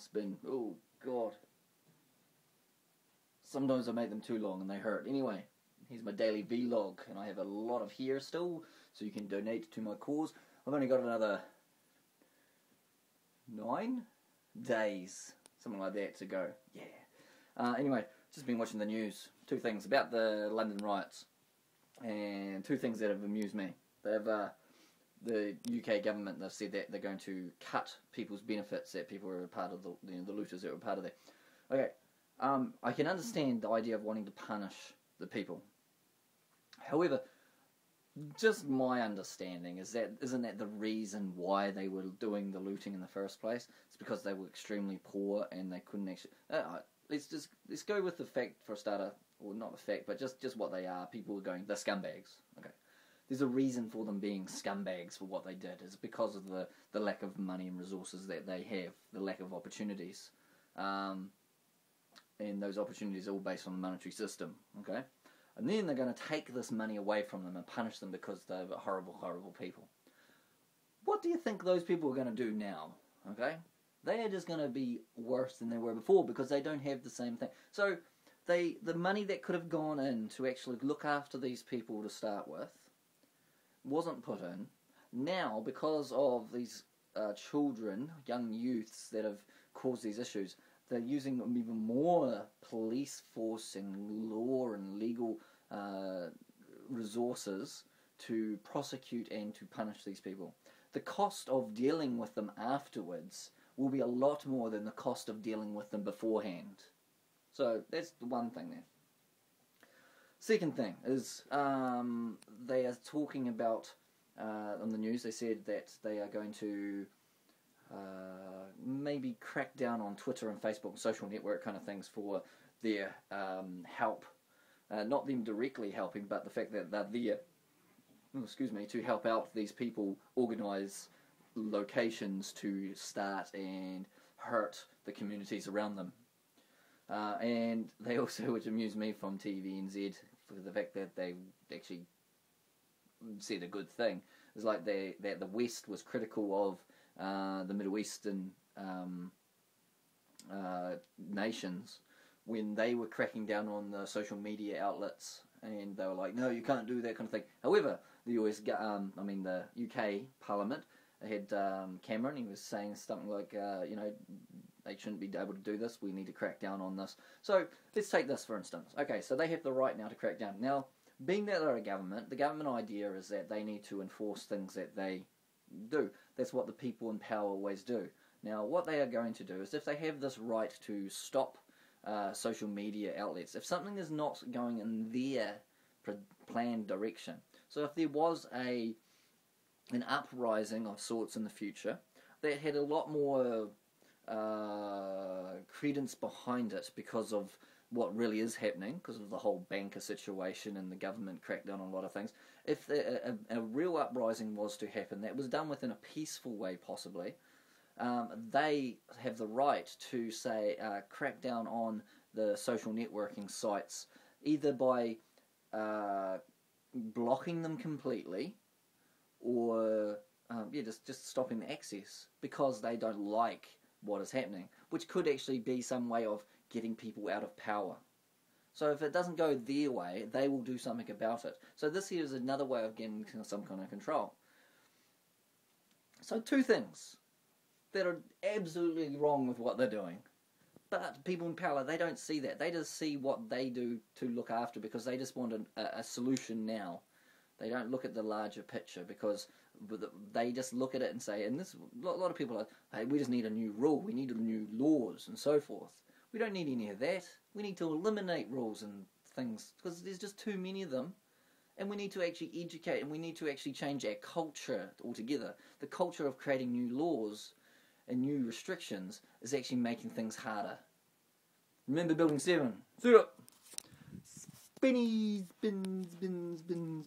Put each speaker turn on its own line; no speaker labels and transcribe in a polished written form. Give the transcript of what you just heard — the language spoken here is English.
things been, oh god. Sometimes I make them too long and they hurt. Anyway, here's my daily vlog, and I have a lot of hair still, so you can donate to my cause. I've only got another 9 days, something like that, to go. Yeah. Anyway, just been watching the news. 2 things about the London riots, and 2 things that have amused me. They've the UK government, they've said that they're going to cut people's benefits that people were a part of, the looters that were part of that. Okay, I can understand the idea of wanting to punish the people. However, just my understanding is that isn't that the reason why they were doing the looting in the first place? It's because they were extremely poor and they couldn't actually. Let's go with the fact for a starter, or not the fact, but just what they are. People were going, they're scumbags. Okay, there's a reason for them being scumbags for what they did. It's because of the lack of money and resources that they have, the lack of opportunities, and those opportunities are all based on the monetary system. Okay. And then they're going to take this money away from them and punish them because they're horrible, horrible people. What do you think those people are going to do now? Okay? They are just going to be worse than they were before because they don't have the same thing. So the money that could have gone in to actually look after these people to start with wasn't put in. Now, because of these children, young youths that have caused these issues, they're using even more police force and law and legal resources to prosecute and to punish these people. The cost of dealing with them afterwards will be a lot more than the cost of dealing with them beforehand. So that's the one thing there. Second thing is they are talking about, on the news, they said that they are going to maybe crack down on Twitter and Facebook and social network kind of things for their help. Not them directly helping, but the fact that they're there, to help out these people organise locations to start and hurt the communities around them. And they also, which amused me from TVNZ, for the fact that they actually said a good thing, is like that the West was critical of the Middle Eastern nations when they were cracking down on the social media outlets, and they were like, no, you can't do that kind of thing. However, the UK Parliament had Cameron. He was saying something like, they shouldn't be able to do this. We need to crack down on this. So let's take this for instance. Okay, so they have the right now to crack down. Now, being that they're a government, the government idea is that they need to enforce things that they do. That's what the people in power always do. Now, what they are going to do is, if they have this right to stop social media outlets, if something is not going in their planned direction, so if there was an uprising of sorts in the future that had a lot more credence behind it because of what really is happening, because of the whole banker situation and the government crackdown on a lot of things, if a real uprising was to happen that was done within a peaceful way possibly, they have the right to say crack down on the social networking sites, either by blocking them completely or just stopping the access because they don't like what is happening, which could actually be some way of getting people out of power. So if it doesn't go their way, they will do something about it. So this here is another way of getting some kind of control. So 2 things that are absolutely wrong with what they're doing. But people in power, they don't see that. They just see what they do to look after because they just want a solution now. They don't look at the larger picture because they just look at it and say, and this a lot of people are, hey, we just need a new rule, we need new laws and so forth. We don't need any of that. We need to eliminate rules and things because there's just too many of them. And we need to actually educate, and we need to actually change our culture altogether. The culture of creating new laws and new restrictions is actually making things harder. Remember Building 7. See ya! Spinny, spins, spins, spins.